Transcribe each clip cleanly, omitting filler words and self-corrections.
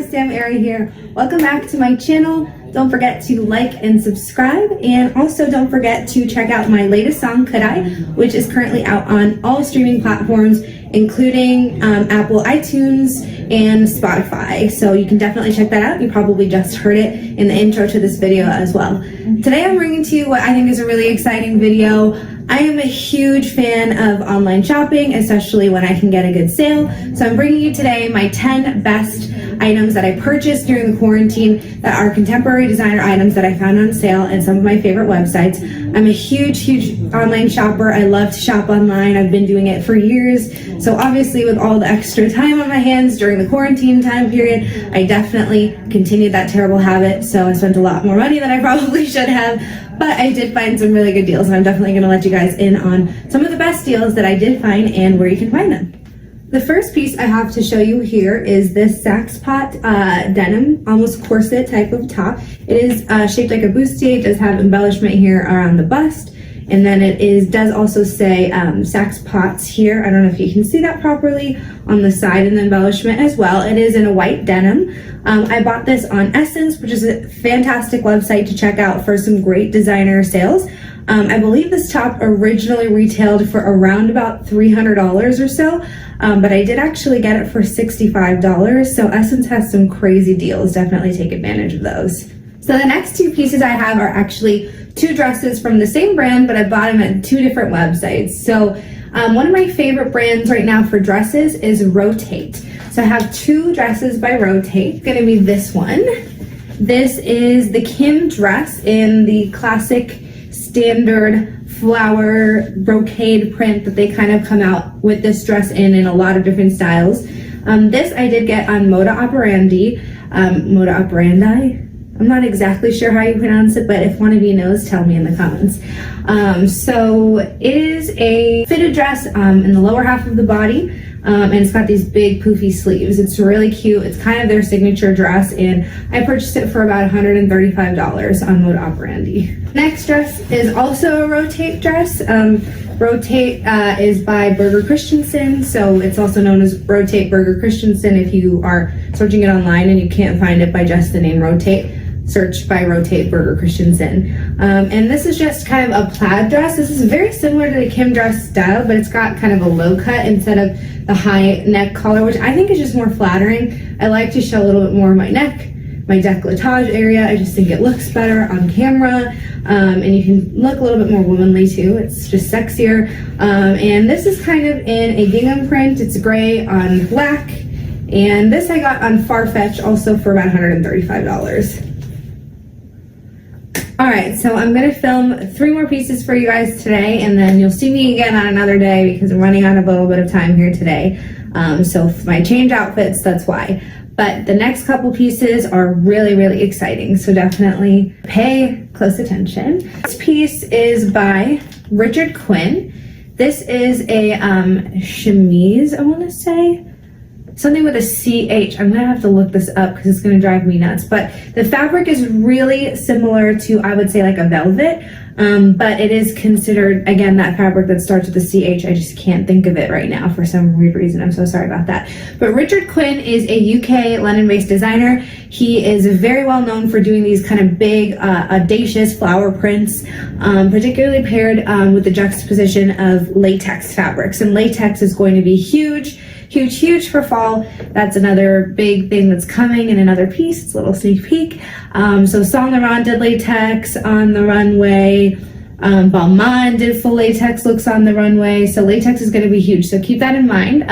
Sam Ari here. Welcome back to my channel. Don't forget to like and subscribe, and also don't forget to check out my latest song, Casadei, which is currently out on all streaming platforms, including Apple iTunes and Spotify. So you can definitely check that out. You probably just heard it in the intro to this video as well. Today I'm bringing to you what I think is a really exciting video. I am a huge fan of online shopping, especially when I can get a good sale. So I'm bringing you today my 10 best items that I purchased during the quarantine that are contemporary designer items that I found on sale and some of my favorite websites. I'm a huge online shopper. I love to shop online. I've been doing it for years. So obviously with all the extra time on my hands during the quarantine time period, I definitely continued that terrible habit. So I spent a lot more money than I probably should have. But I did find some really good deals, and I'm definitely going to let you guys in on some of the best deals that I did find and where you can find them. The first piece I have to show you here is this Sax Pot denim, almost corset type of top. It is shaped like a bustier. It does have embellishment here around the bust, and then it does also say Sax Pots here. I don't know if you can see that properly on the side and the embellishment as well. It is in a white denim. I bought this on Essence, which is a fantastic website to check out for some great designer sales. I believe this top originally retailed for around about $300 or so, but I did actually get it for $65. So Essence has some crazy deals. Definitely take advantage of those. So the next two pieces I have are actually two dresses from the same brand, but I bought them at two different websites. So one of my favorite brands right now for dresses is Rotate. So I have two dresses by Rotate. It's gonna be this one. This is the Kim dress in the classic standard flower brocade print that they kind of come out with this dress in a lot of different styles. This I did get on Moda Operandi. I'm not exactly sure how you pronounce it, but if one of you knows, tell me in the comments. So it is a fitted dress in the lower half of the body, and it's got these big poofy sleeves. It's really cute. It's kind of their signature dress, and I purchased it for about $135 on Moda Operandi. Next dress is also a Rotate dress. Rotate is by Birger Christensen, so it's also known as Rotate Birger Christensen if you are searching it online and you can't find it by just the name Rotate. Search by Rotate Birger Christensen. And this is just kind of a plaid dress. This is very similar to the Kim dress style, but it's got kind of a low cut instead of the high neck collar, which I think is just more flattering. I like to show a little bit more of my neck, my décolletage area. I just think it looks better on camera, and you can look a little bit more womanly too. It's just sexier. And this is kind of in a gingham print. It's gray on black, and this I got on Farfetch also for about $135. All right, so I'm gonna film 3 more pieces for you guys today, and then you'll see me again on another day because I'm running out of a little bit of time here today. So if I change outfits, that's why. But the next couple pieces are really exciting, so definitely pay close attention. This piece is by Richard Quinn. This is a chemise, I wanna say. Something with a CH. I'm gonna have to look this up because it's gonna drive me nuts. But the fabric is really similar to, I would say, like a velvet, but it is considered, again, that fabric that starts with a CH. I just can't think of it right now for some weird reason. I'm so sorry about that. But Richard Quinn is a UK London-based designer. He is very well known for doing these kind of big, audacious flower prints, particularly paired with the juxtaposition of latex fabrics. And latex is going to be huge for fall. That's another big thing that's coming in another piece. It's a little sneak peek. So Saint Laurent did latex on the runway. Balmain did full latex looks on the runway. So latex is going to be huge. So keep that in mind.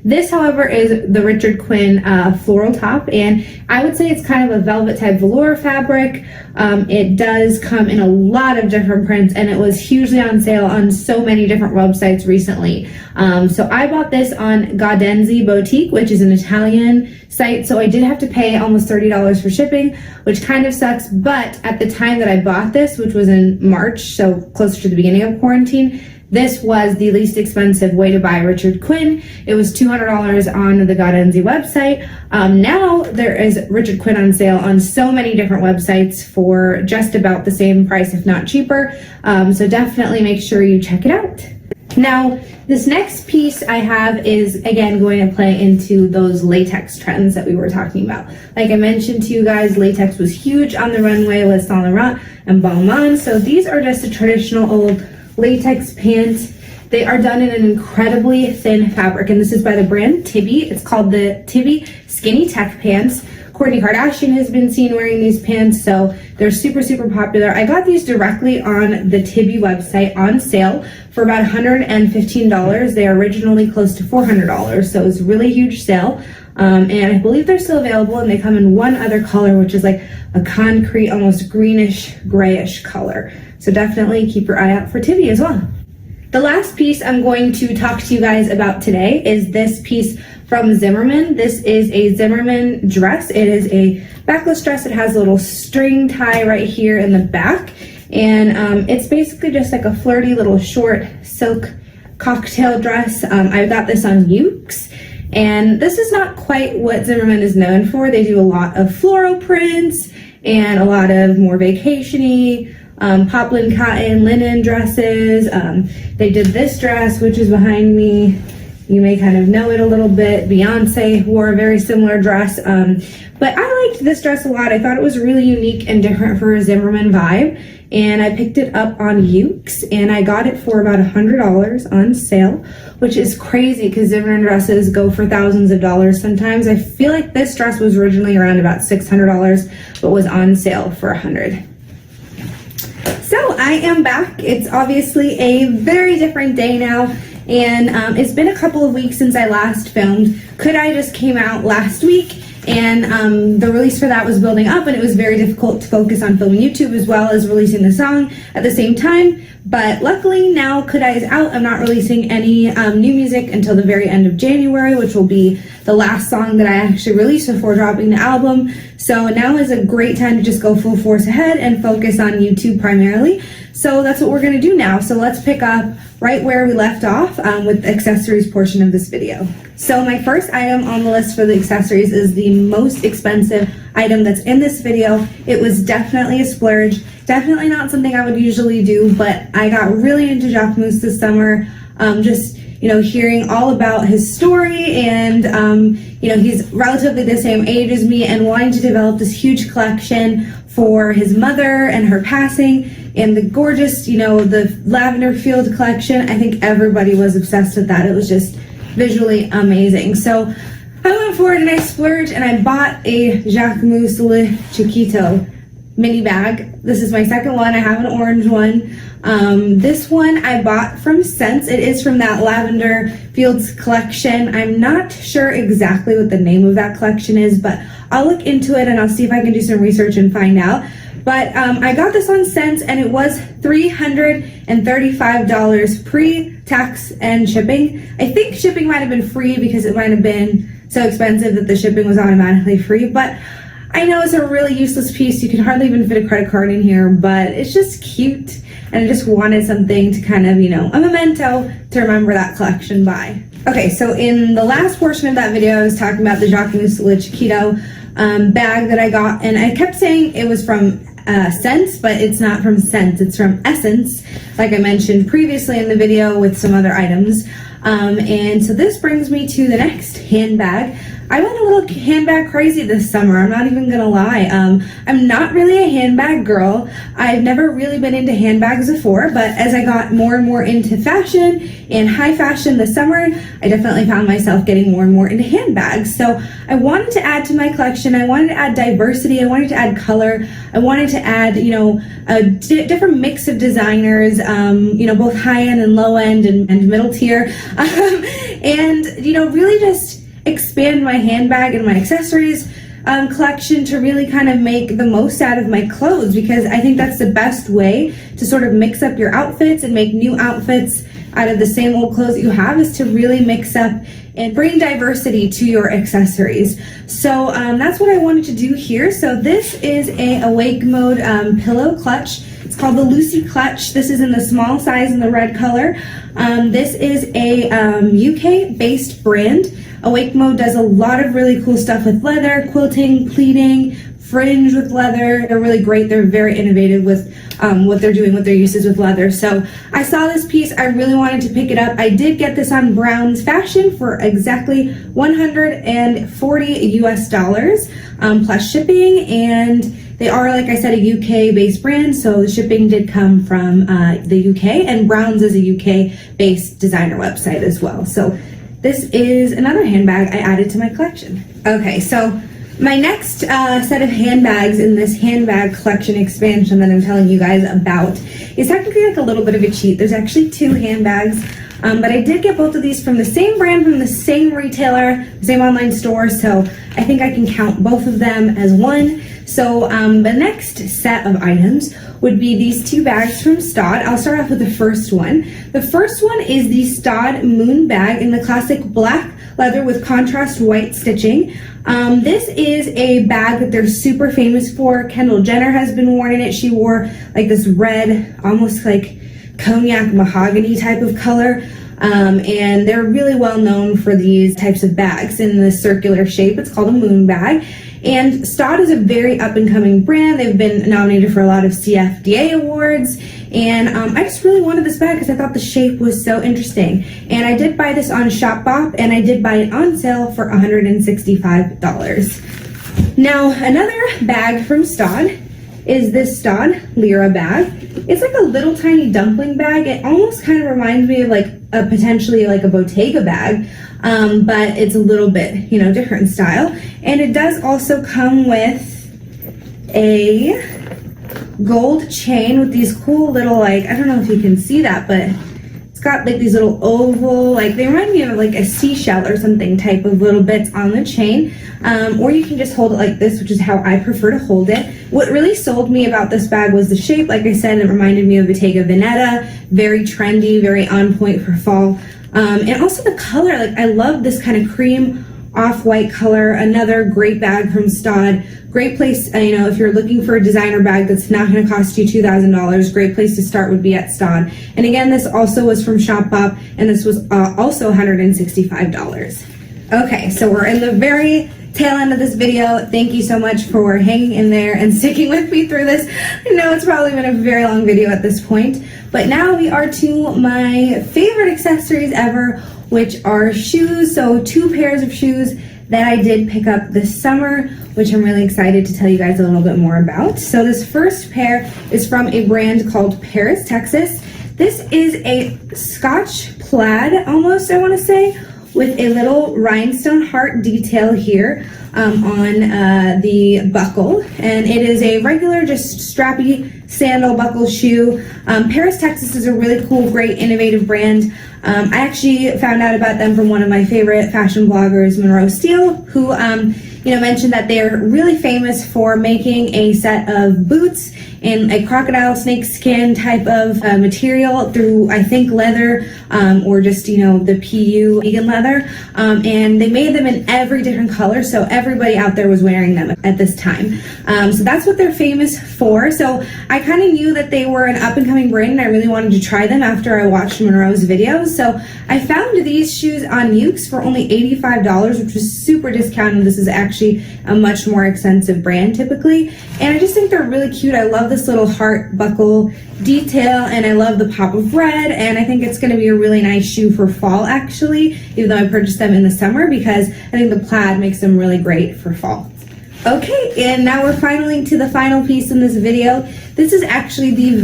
This, however, is the Richard Quinn floral top, and I would say it's kind of a velvet type velour fabric. It does come in a lot of different prints, and it was hugely on sale on so many different websites recently. So I bought this on Gaudenzi Boutique, which is an Italian site. So I did have to pay almost $30 for shipping, which kind of sucks. But at the time that I bought this, which was in March, so closer to the beginning of quarantine, this was the least expensive way to buy Richard Quinn. It was $200 on the Gaudenzi website. Now there is Richard Quinn on sale on so many different websites for just about the same price, if not cheaper. So definitely make sure you check it out. Now, this next piece I have is, again, going to play into those latex trends that we were talking about. Like I mentioned to you guys, latex was huge on the runway with Staud Lera and Balmain. So these are just a traditional old latex pant. They are done in an incredibly thin fabric, and this is by the brand Tibi. It's called the Tibi Skinny Tech Pants. Kourtney Kardashian has been seen wearing these pants, so they're super, super popular. I got these directly on the Tibi website on sale for about $115. They are originally close to $400, so it was a really huge sale. And I believe they're still available, and they come in one other color, which is like a concrete, almost greenish, grayish color. So definitely keep your eye out for Tibi as well. The last piece I'm going to talk to you guys about today is this piece from Zimmermann. This is a Zimmermann dress. It is a backless dress. It has a little string tie right here in the back. And it's basically just like a flirty little short silk cocktail dress. I got this on A.W.A.K.E. And this is not quite what Zimmermann is known for. They do a lot of floral prints and a lot of more vacation-y, poplin cotton linen dresses. They did this dress, which is behind me. You may kind of know it a little bit. Beyonce wore a very similar dress. But I liked this dress a lot. I thought it was really unique and different for a Zimmermann vibe. And I picked it up on A.W.A.K.E. and I got it for about $100 on sale, which is crazy because Zimmermann dresses go for thousands of dollars sometimes. I feel like this dress was originally around about $600, but was on sale for $100. So I am back. It's obviously a very different day now, and it's been a couple of weeks since I last filmed. Could I just came out last week, and the release for that was building up, and it was very difficult to focus on filming YouTube as well as releasing the song at the same time. But luckily now Could I is out. I'm not releasing any new music until the very end of January, which will be the last song that I actually release before dropping the album. So now is a great time to just go full force ahead and focus on YouTube primarily. So that's what we're going to do now. So let's pick up right where we left off with the accessories portion of this video. So my first item on the list for the accessories is the most expensive item that's in this video. It was definitely a splurge. Definitely not something I would usually do, but I got really into Jacquemus this summer. Just, you know, hearing all about his story and, you know, he's relatively the same age as me and wanting to develop this huge collection for his mother and her passing and the gorgeous, you know, the lavender field collection. I think everybody was obsessed with that. It was just visually amazing. So I went for it and I splurged and I bought a Jacquemus Chiquito mini bag. This is my second one. I have an orange one. This one I bought from Sense. It is from that Lavender Fields collection. I'm not sure exactly what the name of that collection is, but I'll look into it and I'll see if I can do some research and find out. But I got this on Sense and it was $335 pre-tax and shipping. I think shipping might have been free because it might have been so expensive that the shipping was automatically free, but I know it's a really useless piece. You can hardly even fit a credit card in here, but it's just cute. And I just wanted something to kind of, you know, a memento to remember that collection by. Okay, so in the last portion of that video, I was talking about the Jacquemus Chiquito bag that I got. And I kept saying it was from Sense, but it's not from Sense. It's from Essence, like I mentioned previously in the video with some other items. And so this brings me to the next handbag. I went a little handbag crazy this summer, I'm not even gonna lie. I'm not really a handbag girl. I've never really been into handbags before, but as I got more and more into fashion and high fashion this summer, I definitely found myself getting more and more into handbags. So I wanted to add to my collection, I wanted to add diversity, I wanted to add color, I wanted to add, you know, a different mix of designers, you know, both high end and low end and middle tier, and, you know, really just expand my handbag and my accessories collection to really kind of make the most out of my clothes, because I think that's the best way to sort of mix up your outfits and make new outfits out of the same old clothes that you have, is to really mix up and bring diversity to your accessories. So that's what I wanted to do here. So this is a A.W.A.K.E mode pillow clutch. It's called the Lucy Clutch. This is in the small size in the red color. This is a UK based brand. A.W.A.K.E does a lot of really cool stuff with leather, quilting, pleating, fringe with leather. They're really great. They're very innovative with what they're doing with their uses with leather. So I saw this piece. I really wanted to pick it up. I did get this on Brown's Fashion for exactly $140 US plus shipping, and they are, like I said, a UK based brand, so the shipping did come from the UK, and Brown's is a UK based designer website as well. So this is another handbag I added to my collection. Okay, so my next set of handbags in this handbag collection expansion that I'm telling you guys about is technically like a little bit of a cheat. There's actually two handbags, but I did get both of these from the same brand, from the same retailer, same online store, so I think I can count both of them as one. So the next set of items would be these two bags from Staud. I'll start off with the first one. The first one is the Staud Moon Bag in the classic black leather with contrast white stitching. This is a bag that they're super famous for. Kendall Jenner has been worn in it. She wore like this red, almost like cognac mahogany type of color. And they're really well known for these types of bags in the circular shape. It's called a moon bag. And Staud is a very up-and-coming brand. They've been nominated for a lot of CFDA awards. And I just really wanted this bag because I thought the shape was so interesting. And I did buy this on Shopbop, and I did buy it on sale for $165. Now, another bag from Staud is this Staud Lera Bag. It's like a little tiny dumpling bag. It almost kind of reminds me of like a potentially like a Bottega bag, but it's a little bit, you know, different style. And it does also come with a gold chain with these cool little, like, I don't know if you can see that, but it's got like these little oval, like they remind me of like a seashell or something type of little bits on the chain. Or you can just hold it like this, which is how I prefer to hold it. What really sold me about this bag was the shape. Like I said, it reminded me of Bottega Veneta, very trendy, very on point for fall. And also the color, like I love this kind of cream off-white color. Another great bag from Staud. Great place, you know, if you're looking for a designer bag that's not going to cost you $2,000, great place to start would be at Staud. And again, this also was from Shopbop, and this was also $165. Okay, so we're in the very tail end of this video. Thank you so much for hanging in there and sticking with me through this. I know it's probably been a very long video at this point, but now we are to my favorite accessories ever, which are shoes. So two pairs of shoes that I did pick up this summer, which I'm really excited to tell you guys a little bit more about. So this first pair is from a brand called Paris, Texas. This is a Scotch plaid, almost, I want to say, with a little rhinestone heart detail here on the buckle. And it is a regular, just strappy sandal buckle shoe. Paris, Texas is a really cool, great, innovative brand. I actually found out about them from one of my favorite fashion bloggers, Monroe Steele, who mentioned that they're really famous for making a set of boots in a crocodile snake skin type of material through, I think, leather or just, the PU vegan leather. And they made them in every different color, so everybody out there was wearing them at this time. So that's what they're famous for. So I kind of knew that they were an up-and-coming brand, and I really wanted to try them after I watched Monroe's videos. So I found these shoes on A.W.A.K.E for only $85, which was super discounted. This is actually a much more expensive brand typically. And I just think they're really cute. I love this little heart buckle detail, and I love the pop of red, and I think it's going to be a really nice shoe for fall actually, even though I purchased them in the summer, because I think the plaid makes them really great for fall. Okay, and now we're finally to the final piece in this video. This is actually the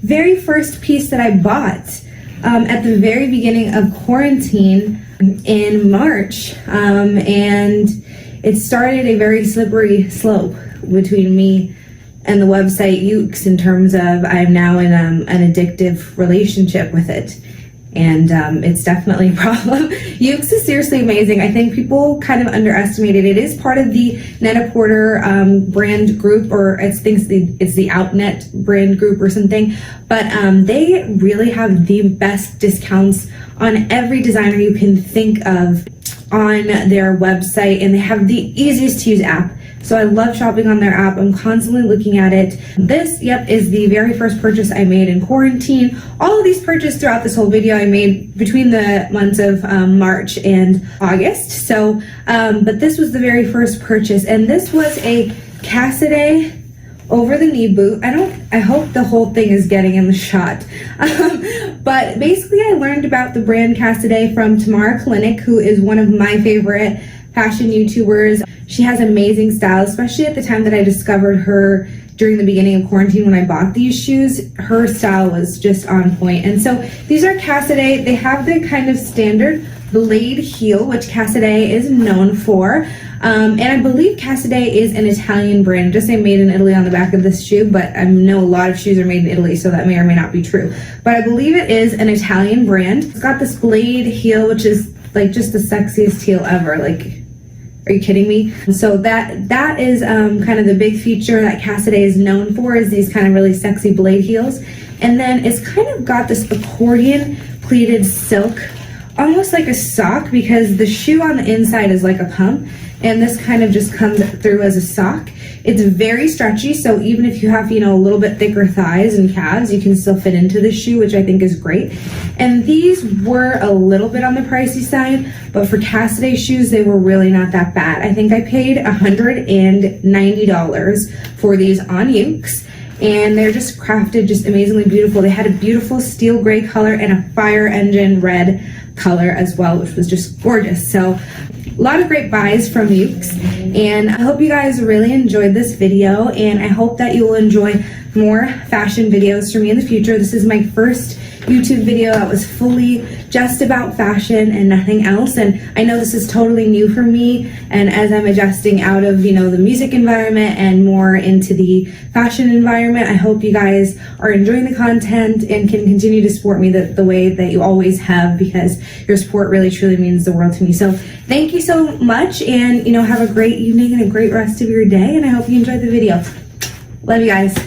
very first piece that I bought at the very beginning of quarantine in March, and it started a very slippery slope between me and the website A.W.A.K.E in terms of I'm now in an addictive relationship with it. And it's definitely a problem. A.W.A.K.E is seriously amazing. I think people kind of underestimate it. It is part of the Net-a-Porter brand group, or I think it's the Outnet brand group or something. But they really have the best discounts on every designer you can think of on their website, and they have the easiest to use app. So I love shopping on their app. I'm constantly looking at it. This, yep, is the very first purchase I made in quarantine. All of these purchases throughout this whole video I made between the months of March and August. So, but this was the very first purchase, and this was a Casadei over the knee boot. I hope the whole thing is getting in the shot. But basically I learned about the brand Casadei from Tamara Kalinick, who is one of my favorite fashion YouTubers. She has amazing style, especially at the time that I discovered her during the beginning of quarantine when I bought these shoes. Her style was just on point. And so these are Casadei. They have the kind of standard blade heel, which Casadei is known for. And I believe Casadei is an Italian brand. Just say made in Italy on the back of this shoe, but I know a lot of shoes are made in Italy, so that may or may not be true. But I believe it is an Italian brand. It's got this blade heel, which is like just the sexiest heel ever. Like, are you kidding me? So that is kind of the big feature that Casadei is known for, is these kind of really sexy blade heels. And then it's kind of got this accordion pleated silk, almost like a sock, because the shoe on the inside is like a pump, and this kind of just comes through as a sock. It's very stretchy, so even if you have, you know, a little bit thicker thighs and calves, you can still fit into this shoe, which I think is great. And these were a little bit on the pricey side, but for Casadei shoes, they were really not that bad. I think I paid $190 for these on A.W.A.K.E, and they're just crafted just amazingly beautiful. They had a beautiful steel gray color and a fire engine red color as well, which was just gorgeous. So a lot of great buys from A.W.A.K.E, and I hope you guys really enjoyed this video, and I hope that you will enjoy more fashion videos from me in the future. This is my first YouTube video that was fully just about fashion and nothing else, and I know this is totally new for me, and as I'm adjusting out of, you know, the music environment and more into the fashion environment, I hope you guys are enjoying the content and can continue to support me the way that you always have, because your support really truly means the world to me. So thank you so much, and, you know, have a great evening and a great rest of your day, and I hope you enjoyed the video. Love you guys.